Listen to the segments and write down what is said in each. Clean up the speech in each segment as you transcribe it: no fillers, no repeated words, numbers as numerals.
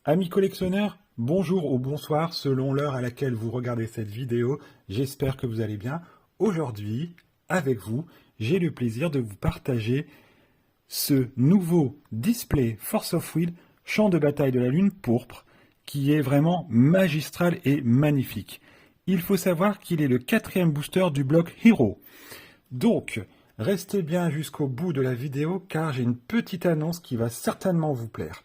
Amis collectionneurs, bonjour ou bonsoir selon l'heure à laquelle vous regardez cette vidéo. J'espère que vous allez bien. Aujourd'hui, avec vous, j'ai le plaisir de vous partager ce nouveau display Force of Will Champ de bataille de la Lune pourpre qui est vraiment magistral et magnifique. Il faut savoir qu'il est le quatrième booster du bloc Hero. Donc, restez bien jusqu'au bout de la vidéo car j'ai une petite annonce qui va certainement vous plaire.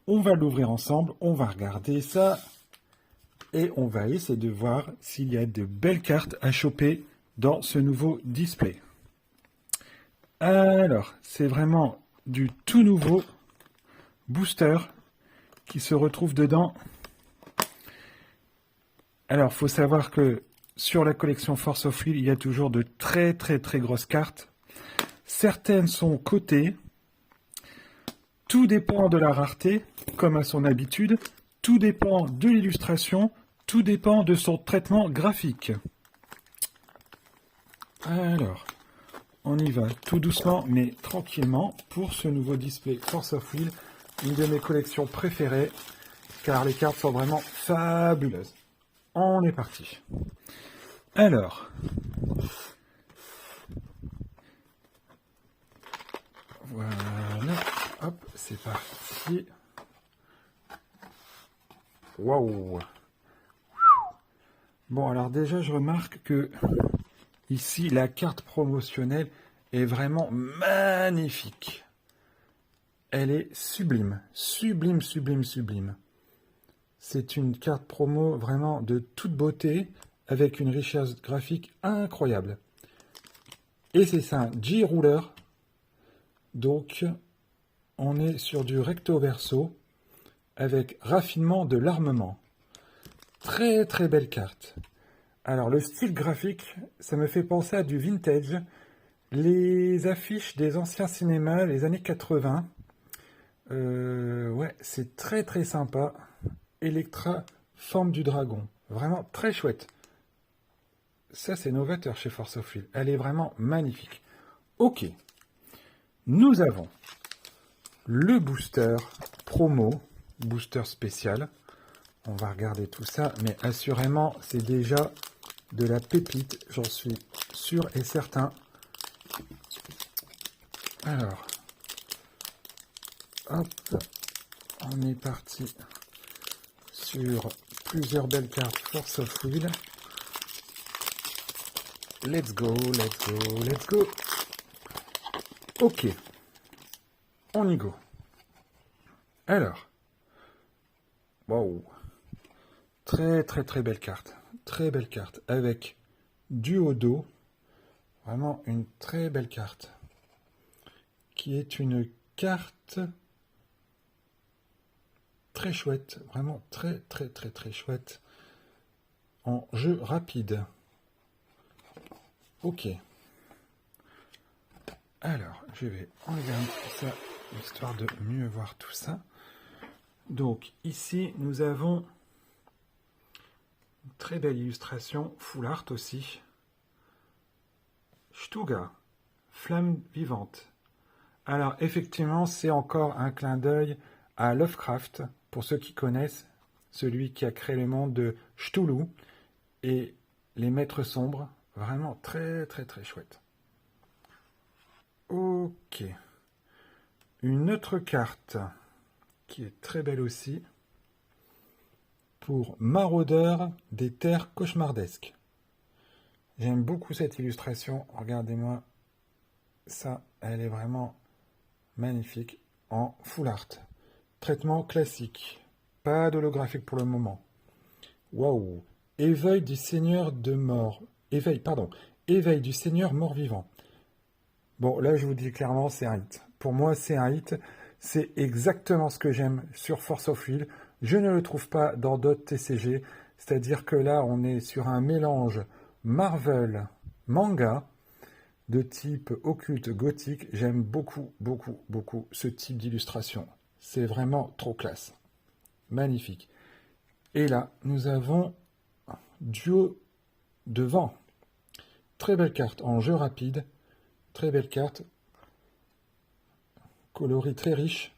On va l'ouvrir ensemble, on va regarder ça et on va essayer de voir s'il y a de belles cartes à choper dans ce nouveau display. Alors, c'est vraiment du tout nouveau booster qui se retrouve dedans. Alors, il faut savoir que sur la collection Force of Will, il y a toujours de très grosses cartes. Certaines sont cotées. Tout dépend de la rareté, comme à son habitude. Tout dépend de l'illustration. Tout dépend de son traitement graphique. Alors, on y va tout doucement, mais tranquillement, pour ce nouveau display Force of Will, une de mes collections préférées, car les cartes sont vraiment fabuleuses. On est parti. Alors, voilà, hop, c'est parti. Waouh! Bon, alors déjà, je remarque que ici, la carte promotionnelle est vraiment magnifique. Elle est sublime, sublime, sublime, sublime. C'est une carte promo vraiment de toute beauté, avec une richesse graphique incroyable. Et c'est un G-Ruler, donc on est sur du recto verso, avec raffinement de l'armement. Très belle carte. Alors le style graphique, ça me fait penser à du vintage. Les affiches des anciens cinémas, les années 80. Ouais, c'est très sympa. Electra, forme du dragon. Vraiment très chouette. Ça, c'est novateur chez Force of Will. Elle est vraiment magnifique. Ok. Nous avons le booster promo, booster spécial. On va regarder tout ça, mais assurément, c'est déjà de la pépite. J'en suis sûr et certain. Alors, hop, on est parti sur plusieurs belles cartes Force of Will. Let's go, let's go, let's go. Ok, on y go. Alors, waouh, très belle carte. Très belle carte avec du haut dos. Vraiment une très belle carte. Qui est une carte très chouette. Vraiment très chouette. En jeu rapide. Ok. Alors, je vais enlever un peu ça, histoire de mieux voir tout ça. Donc, ici, nous avons une très belle illustration, full art aussi. Stuga, flamme vivante. Alors, effectivement, c'est encore un clin d'œil à Lovecraft, pour ceux qui connaissent, celui qui a créé le monde de Cthulhu et les Maîtres Sombres. Vraiment très chouette. Ok. Une autre carte qui est très belle aussi pour Maraudeur des Terres Cauchemardesques. J'aime beaucoup cette illustration. Regardez-moi ça. Elle est vraiment magnifique en full art. Traitement classique. Pas d'holographique pour le moment. Waouh. Éveil du Seigneur de mort. Éveil du Seigneur mort-vivant. Bon, là, je vous dis clairement, c'est un hit. Pour moi, c'est un hit. C'est exactement ce que j'aime sur Force of Will. Je ne le trouve pas dans d'autres TCG. C'est-à-dire que là, on est sur un mélange Marvel, manga, de type occulte, gothique. J'aime beaucoup ce type d'illustration. C'est vraiment trop classe. Magnifique. Et là, nous avons Duo de vent. Très belle carte en jeu rapide. Très belle carte. Coloris très riche.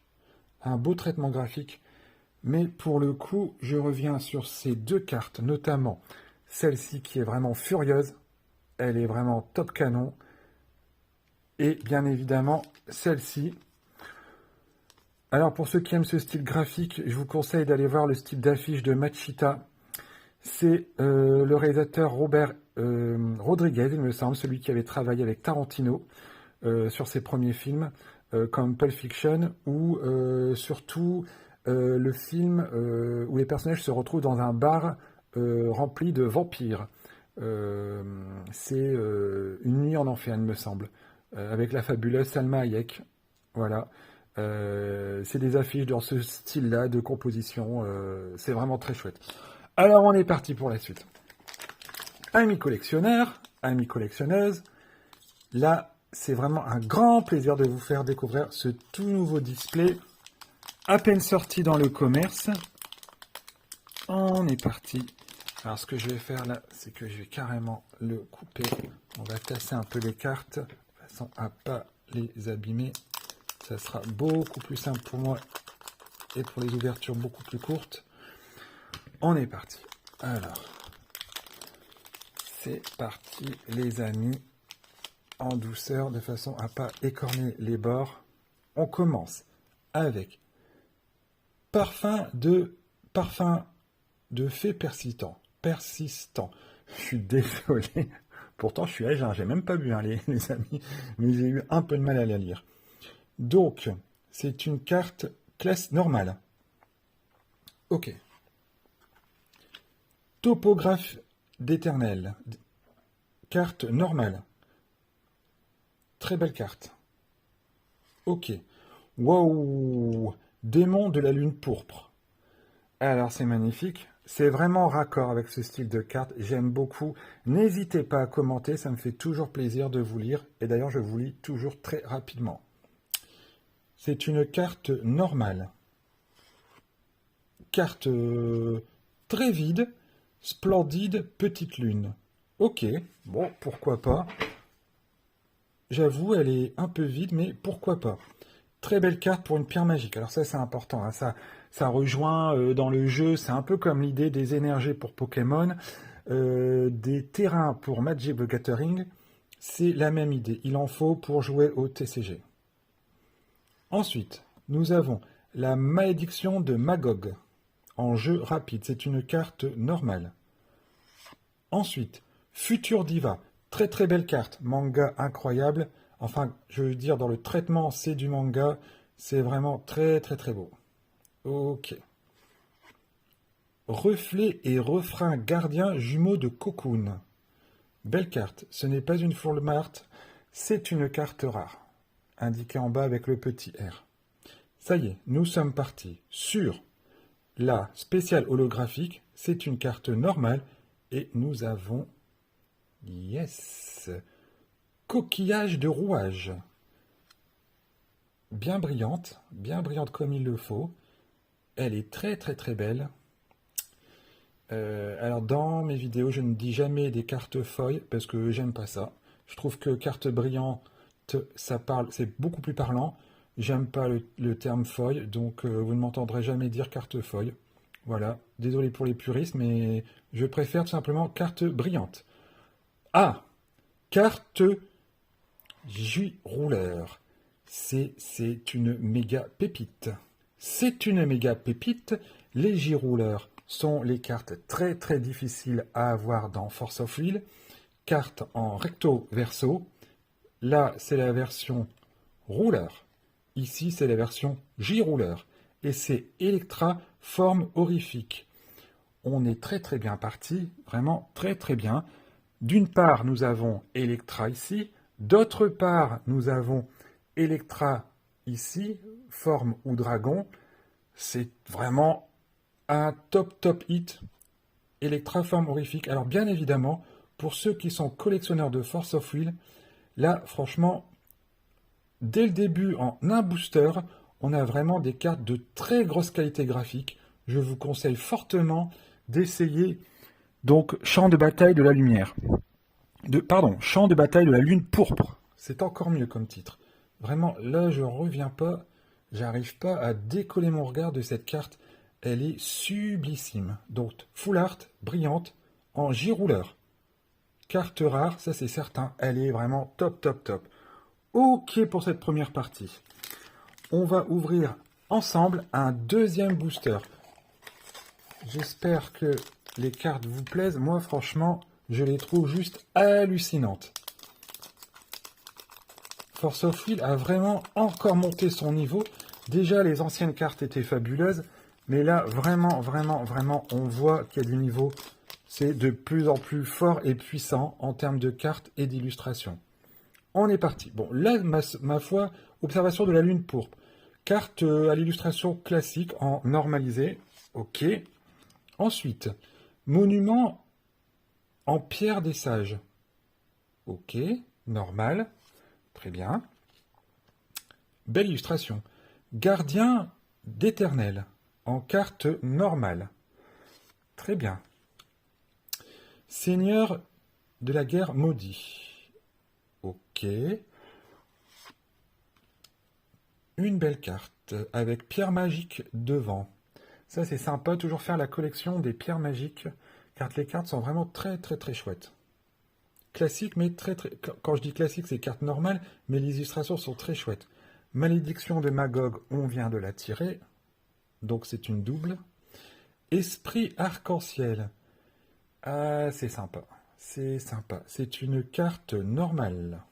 Un beau traitement graphique. Mais pour le coup, je reviens sur ces deux cartes, notamment celle-ci qui est vraiment furieuse. Elle est vraiment top canon. Et bien évidemment, celle-ci. Alors pour ceux qui aiment ce style graphique, je vous conseille d'aller voir le style d'affiche de Machita. C'est le réalisateur Robert Rodriguez, il me semble, celui qui avait travaillé avec Tarantino sur ses premiers films, comme Pulp Fiction, ou surtout le film où les personnages se retrouvent dans un bar rempli de vampires. C'est Une nuit en enfer, il me semble, avec la fabuleuse Salma Hayek. Voilà. C'est des affiches dans ce style-là de composition. C'est vraiment très chouette. Alors, on est parti pour la suite. Amis collectionneurs, amis collectionneuses, là, c'est vraiment un grand plaisir de vous faire découvrir ce tout nouveau display, à peine sorti dans le commerce. On est parti. Alors, ce que je vais faire là, c'est que je vais carrément le couper. On va tasser un peu les cartes, de façon à ne pas les abîmer. Ça sera beaucoup plus simple pour moi et pour les ouvertures beaucoup plus courtes. On est parti. Alors, c'est parti les amis, en douceur, de façon à ne pas écorner les bords. On commence avec parfum de fée persistant. Je suis désolé. Pourtant, je suis à jeun. J'ai même pas bu, hein, les amis, mais j'ai eu un peu de mal à la lire. Donc, c'est une carte classe normale. Ok. Topographe d'éternel. Carte normale. Très belle carte. Ok. Waouh. Démon de la lune pourpre. Alors, c'est magnifique. C'est vraiment raccord avec ce style de carte. J'aime beaucoup. N'hésitez pas à commenter. Ça me fait toujours plaisir de vous lire. Et d'ailleurs, je vous lis toujours très rapidement. C'est une carte normale. Carte très vide. Splendide petite lune. Ok, bon, pourquoi pas. J'avoue, elle est un peu vide, mais pourquoi pas. Très belle carte pour une pierre magique. Alors ça, c'est important. Hein. Ça rejoint dans le jeu. C'est un peu comme l'idée des énergies pour Pokémon, des terrains pour Magic the Gathering. C'est la même idée. Il en faut pour jouer au TCG. Ensuite, nous avons la malédiction de Magog. En jeu rapide, c'est une carte normale. Ensuite, Future Diva, très très belle carte, manga incroyable. Enfin, je veux dire, dans le traitement, c'est du manga, c'est vraiment très très très beau. Ok. Reflet et refrain gardien jumeau de Cocoon. Belle carte, ce n'est pas une full art, c'est une carte rare. Indiquée en bas avec le petit R. Ça y est, nous sommes partis sur la spéciale holographique, c'est une carte normale, et nous avons, yes, coquillage de rouage. Bien brillante comme il le faut. Elle est très très très belle. Alors dans mes vidéos, je ne dis jamais des cartes feuilles, parce que j'aime pas ça. Je trouve que carte brillante, ça parle, c'est beaucoup plus parlant. J'aime pas le terme feuille, donc vous ne m'entendrez jamais dire carte feuille. Voilà, désolé pour les puristes, mais je préfère tout simplement carte brillante. Ah, carte J-rouleur. C'est une méga pépite. C'est une méga pépite. Les J-rouleurs sont les cartes très très difficiles à avoir dans Force of Will. Carte en recto verso. Là, c'est la version rouleur. Ici, c'est la version J-rouleur. Et c'est Electra forme horrifique. On est très très bien parti, vraiment très très bien. D'une part, nous avons Electra ici. D'autre part, nous avons Electra ici, forme ou dragon. C'est vraiment un top hit. Electra forme horrifique. Alors bien évidemment, pour ceux qui sont collectionneurs de Force of Will, là franchement, dès le début en un booster, on a vraiment des cartes de très grosse qualité graphique. Je vous conseille fortement d'essayer donc Champ de bataille de la lumière. Champ de bataille de la lune pourpre. C'est encore mieux comme titre. Vraiment, là, je reviens pas. J'arrive pas à décoller mon regard de cette carte. Elle est sublissime. Donc, full art, brillante, en J-rouleur. Carte rare, ça c'est certain. Elle est vraiment top, top, top. Ok pour cette première partie. On va ouvrir ensemble un deuxième booster. J'espère que les cartes vous plaisent. Moi, franchement, je les trouve juste hallucinantes. Force of Will a vraiment encore monté son niveau. Déjà, les anciennes cartes étaient fabuleuses. Mais là, vraiment, vraiment, vraiment, on voit qu'il y a du niveau. C'est de plus en plus fort et puissant en termes de cartes et d'illustrations. On est parti. Bon, là, ma foi, observation de la lune pourpre. Carte à l'illustration classique en normalisé. Ok. Ensuite, monument en pierre des sages. Ok, normal. Très bien. Belle illustration. Gardien d'éternel en carte normale. Très bien. Seigneur de la guerre maudit. Ok. Une belle carte avec pierre magique devant. Ça c'est sympa, toujours faire la collection des pierres magiques, car les cartes sont vraiment très très très chouettes. Classique, mais très très... Quand je dis classique, c'est cartes normales, mais les illustrations sont très chouettes. Malédiction de Magog, on vient de la tirer, donc c'est une double. Esprit arc-en-ciel. Ah, c'est sympa, c'est sympa. C'est une carte normale.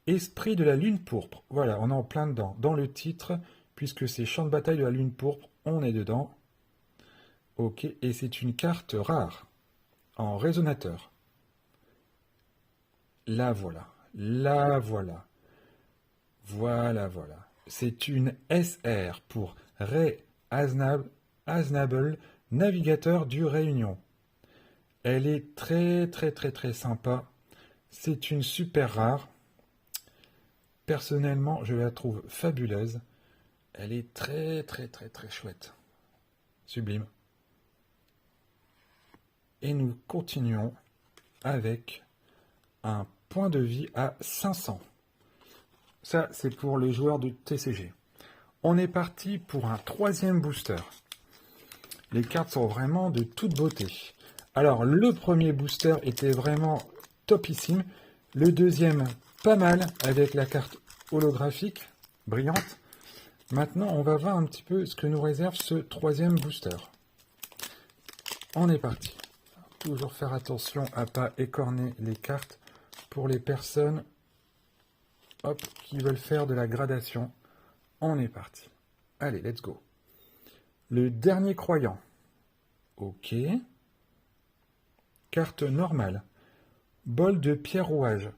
Esprit de la lune pourpre. Voilà, on est en plein dedans. Dans le titre, puisque c'est Champ de bataille de la lune pourpre, on est dedans. Ok, et c'est une carte rare, en résonateur. La voilà, la voilà. Voilà, voilà. C'est une SR pour Ray Aznable, navigateur du Réunion. Elle est très, très, très, très sympa. C'est une super rare. Personnellement, je la trouve fabuleuse. Elle est très, très, très, très chouette. Sublime. Et nous continuons avec un point de vie à 500. Ça, c'est pour les joueurs de TCG. On est parti pour un troisième booster. Les cartes sont vraiment de toute beauté. Alors, le premier booster était vraiment topissime. Le deuxième, pas mal, avec la carte holographique, brillante. Maintenant, on va voir un petit peu ce que nous réserve ce troisième booster. On est parti. Toujours faire attention à ne pas écorner les cartes pour les personnes qui veulent faire de la gradation. On est parti. Allez, let's go. Le dernier croyant. Ok. Carte normale. Bol de pierre rouage.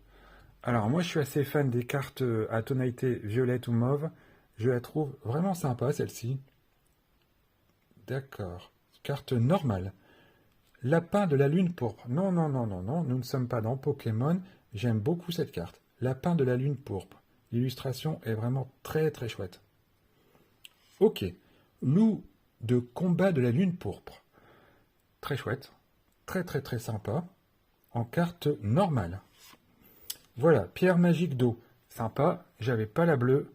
Alors moi je suis assez fan des cartes à tonalité violette ou mauve. Je la trouve vraiment sympa celle-ci. D'accord. Carte normale. Lapin de la lune pourpre. Non, non, non, non, non. Nous ne sommes pas dans Pokémon. J'aime beaucoup cette carte. Lapin de la lune pourpre. L'illustration est vraiment très très chouette. Ok. Loup de combat de la lune pourpre. Très chouette. Très très très sympa. En carte normale. Voilà, pierre magique d'eau. Sympa, j'avais pas la bleue,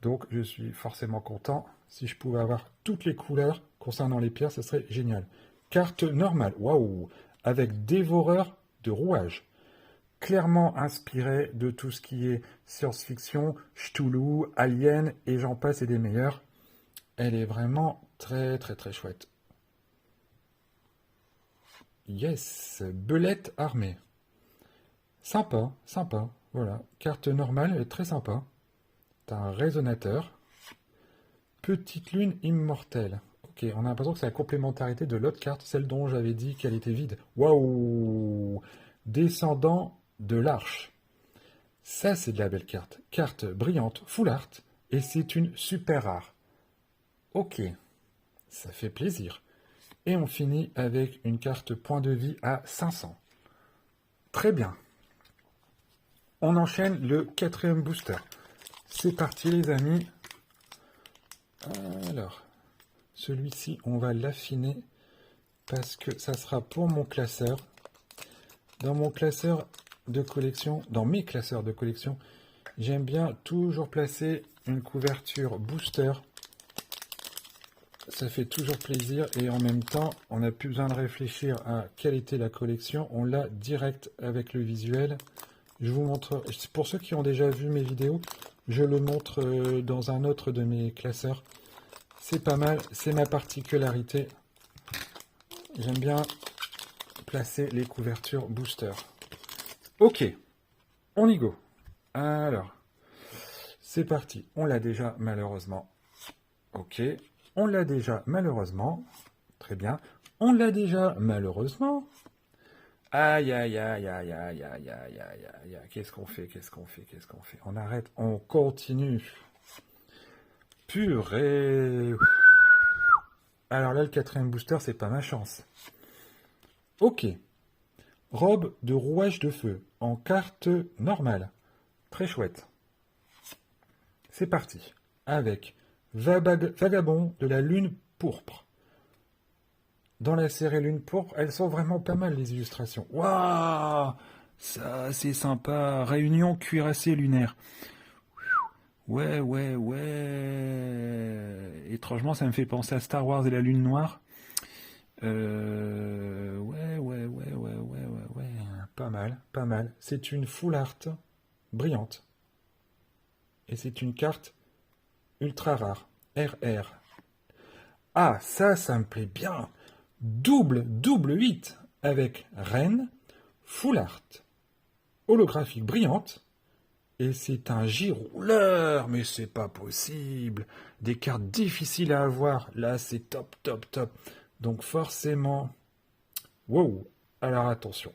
donc je suis forcément content. Si je pouvais avoir toutes les couleurs concernant les pierres, ce serait génial. Carte normale, waouh, avec dévoreur de rouage. Clairement inspiré de tout ce qui est science-fiction, Cthulhu, Alien, et j'en passe et des meilleurs. Elle est vraiment très très très chouette. Yes, belette armée. Sympa, sympa. Voilà, carte normale, elle est très sympa. T'as un résonateur. Petite lune immortelle. Ok, on a l'impression que c'est la complémentarité de l'autre carte, celle dont j'avais dit qu'elle était vide. Waouh! Descendant de l'arche. Ça, c'est de la belle carte. Carte brillante, full art, et c'est une super rare. Ok, ça fait plaisir. Et on finit avec une carte point de vie à 500. Très bien. On enchaîne le quatrième booster. C'est parti les amis. Alors, celui-ci, on va l'affiner parce que ça sera pour mon classeur. Dans mon classeur de collection, dans mes classeurs de collection, j'aime bien toujours placer une couverture booster Ça fait toujours plaisir et en même temps, on n'a plus besoin de réfléchir à quelle était la collection. On l'a direct avec le visuel. Je vous montre, pour ceux qui ont déjà vu mes vidéos, je le montre dans un autre de mes classeurs. C'est pas mal, c'est ma particularité. J'aime bien placer les couvertures booster. Ok, on y go. Alors, c'est parti. On l'a déjà malheureusement. Ok, on l'a déjà malheureusement. Très bien. On l'a déjà malheureusement. Aïe, aïe, aïe, aïe, aïe, aïe, aïe, aïe, aïe. Qu'est-ce qu'on fait? Qu'est-ce qu'on fait? Qu'est-ce qu'on fait? On arrête, on continue. Purée. Alors là, le quatrième booster, c'est pas ma chance. Ok. Robe de rouage de feu en carte normale. Très chouette. C'est parti. Avec Vagabond de la Lune pourpre. Dans la série Lune pourpre, elles sont vraiment pas mal les illustrations. Waouh! Ça, c'est sympa. Réunion cuirassée lunaire. Ouais, ouais, ouais. Étrangement, ça me fait penser à Star Wars et la Lune Noire. Ouais, ouais, ouais, ouais, ouais, ouais, ouais. Pas mal, pas mal. C'est une full art brillante. Et c'est une carte ultra rare. RR. Ah, ça me plaît bien. Double 8 avec Reine, full art, holographique brillante. Et c'est un girouleur, mais c'est pas possible. Des cartes difficiles à avoir. Là, c'est top, top, top. Donc forcément... Wow. Alors attention.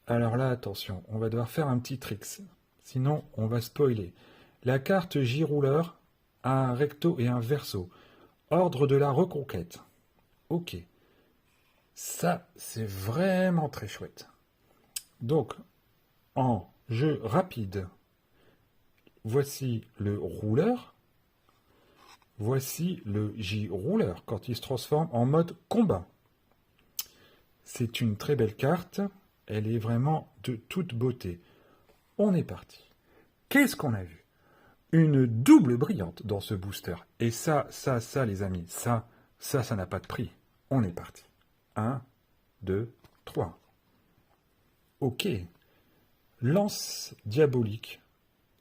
Alors là, attention. On va devoir faire un petit tricks. Sinon, on va spoiler. La carte girouleur a un recto et un verso. Ordre de la reconquête. Ok. Ça, c'est vraiment très chouette. Donc, en jeu rapide, voici le rouleur. Voici le J-rouleur quand il se transforme en mode combat. C'est une très belle carte. Elle est vraiment de toute beauté. On est parti. Qu'est-ce qu'on a vu? Une double brillante dans ce booster. Et ça, les amis, ça n'a pas de prix. On est parti. 1, 2, 3. Ok. Lance diabolique.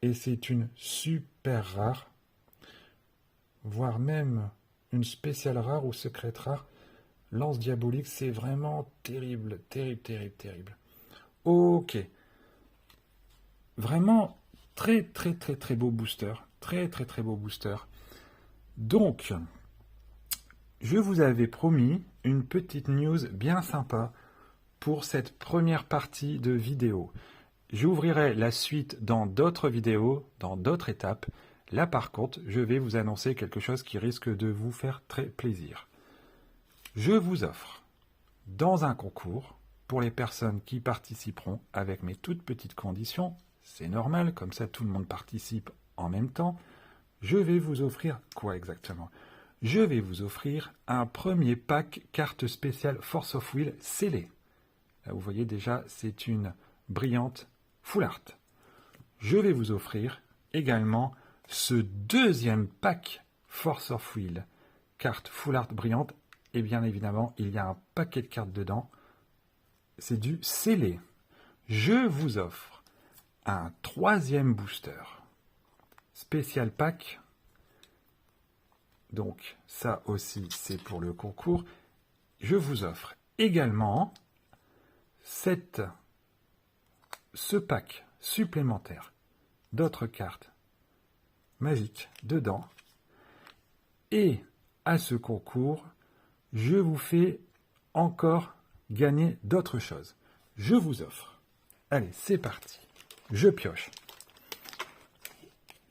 Et c'est une super rare. Voire même une spéciale rare ou secrète rare. Lance diabolique, c'est vraiment terrible, terrible, terrible, terrible. Ok. Vraiment très, très, très, très beau booster. Très, très, très beau booster. Donc, je vous avais promis une petite news bien sympa pour cette première partie de vidéo. J'ouvrirai la suite dans d'autres vidéos, dans d'autres étapes. Là, par contre, je vais vous annoncer quelque chose qui risque de vous faire très plaisir. Je vous offre, dans un concours, pour les personnes qui participeront avec mes toutes petites conditions, c'est normal, comme ça tout le monde participe en même temps, je vais vous offrir quoi exactement? Je vais vous offrir un premier pack carte spéciale Force of Will scellé. Là, vous voyez déjà, c'est une brillante full art. Je vais vous offrir également ce deuxième pack Force of Will, carte full art brillante, et bien évidemment, il y a un paquet de cartes dedans. C'est du scellé. Je vous offre un troisième booster. Spécial pack. Donc, ça aussi, c'est pour le concours. Je vous offre également ce pack supplémentaire d'autres cartes magiques dedans. Et à ce concours, je vous fais encore gagner d'autres choses. Je vous offre. Allez, c'est parti. Je pioche.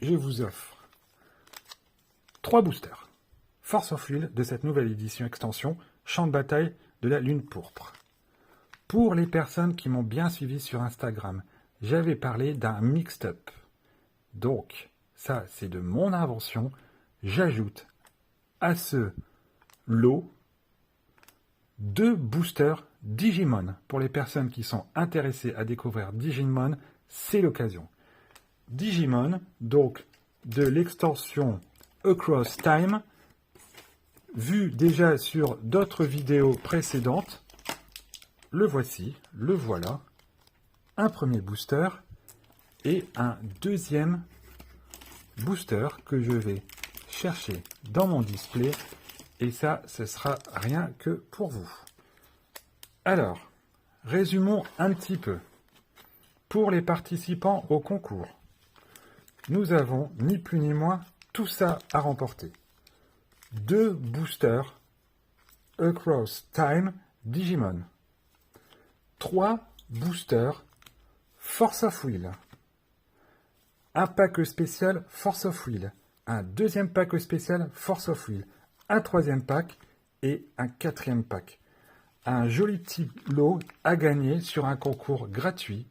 Je vous offre 3 boosters. Force of Will de cette nouvelle édition extension, Champ de bataille de la Lune pourpre. Pour les personnes qui m'ont bien suivi sur Instagram, j'avais parlé d'un mixed-up. Donc, ça, c'est de mon invention. J'ajoute à ce lot 2 boosters Digimon. Pour les personnes qui sont intéressées à découvrir Digimon, c'est l'occasion. Digimon, donc de l'extension Across Time, vu déjà sur d'autres vidéos précédentes, le voici, le voilà. Un premier booster et un deuxième booster que je vais chercher dans mon display. Et ça, ce sera rien que pour vous. Alors, résumons un petit peu. Pour les participants au concours, nous avons ni plus ni moins tout ça à remporter. 2 boosters Across Time Digimon. 3 boosters Force of Will. Un pack spécial Force of Will. Un deuxième pack spécial Force of Will. Un troisième pack et un quatrième pack. Un joli petit lot à gagner sur un concours gratuit.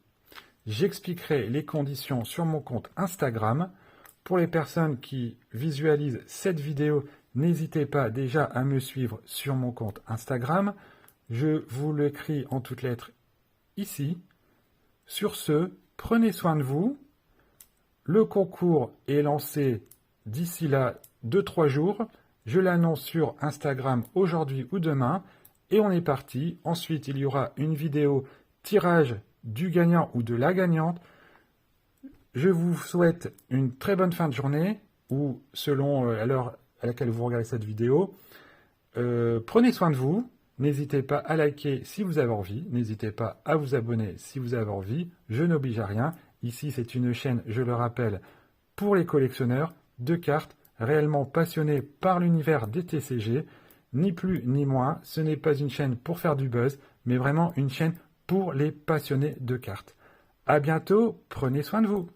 J'expliquerai les conditions sur mon compte Instagram. Pour les personnes qui visualisent cette vidéo, n'hésitez pas déjà à me suivre sur mon compte Instagram. Je vous l'écris en toutes lettres ici. Sur ce, prenez soin de vous. Le concours est lancé d'ici là 2-3 jours. Je l'annonce sur Instagram aujourd'hui ou demain. Et on est parti. Ensuite, il y aura une vidéo tirage du gagnant ou de la gagnante. Je vous souhaite une très bonne fin de journée, ou selon l'heure à laquelle vous regardez cette vidéo. Prenez soin de vous. N'hésitez pas à liker si vous avez envie. N'hésitez pas à vous abonner si vous avez envie. Je n'oblige à rien. Ici, c'est une chaîne, je le rappelle, pour les collectionneurs de cartes réellement passionnés par l'univers des TCG. Ni plus ni moins, ce n'est pas une chaîne pour faire du buzz, mais vraiment une chaîne pour les passionnés de cartes. À bientôt, prenez soin de vous.